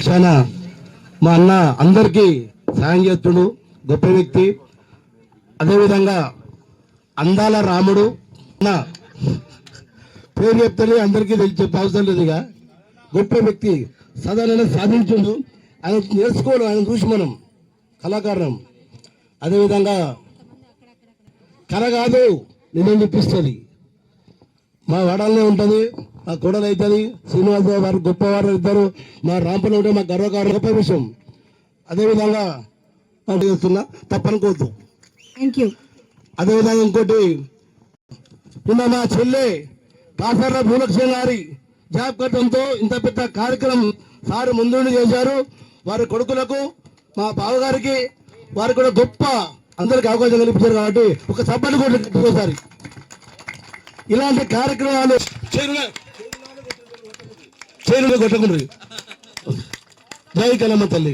చాలా మా అన్న అందరికీ సాయం చేస్తుడు, గొప్ప వ్యక్తి. అదేవిధంగా అందాల రాముడు నా పేరు చెప్తే అందరికీ చెప్పే అవసరం లేదుగా, గొప్ప వ్యక్తి. సాధారణ సాధించుండు, ఆయన నేర్చుకోవడం, ఆయన చూసి మనం కళాకారం. అదేవిధంగా కళ కాదు నిన్ను చూపిస్తుంది, మా వాడాలనే ఉంటుంది, మా కోడలు అవుతుంది. శ్రీనివాస వారు గొప్పవారు ఇద్దరు, మా రాంపల్లి ఉంటే మా గర్వకారం, గొప్ప విషయం. అదేవిధంగా చేస్తున్నా, తప్పనుకోవద్దు. అదేవిధంగా ఇంకోటి, నిన్న మా చెల్లె కాసర్ల భూలక్ష్మి గారి జ్ఞాపకంతో ఇంత పెద్ద కార్యక్రమం సార్ ముందుండి చేశారు. వారి కొడుకులకు, మా బావగారికి, వారికి కూడా గొప్ప అందరికి అవకాశం కల్పించారు. కాబట్టి ఒక సభ్యులు కూడా ఒకసారి ఇలాంటి కార్యక్రమాలు చేరుగా కొట్టకుండ్రి. జై కలమ్మ తల్లి.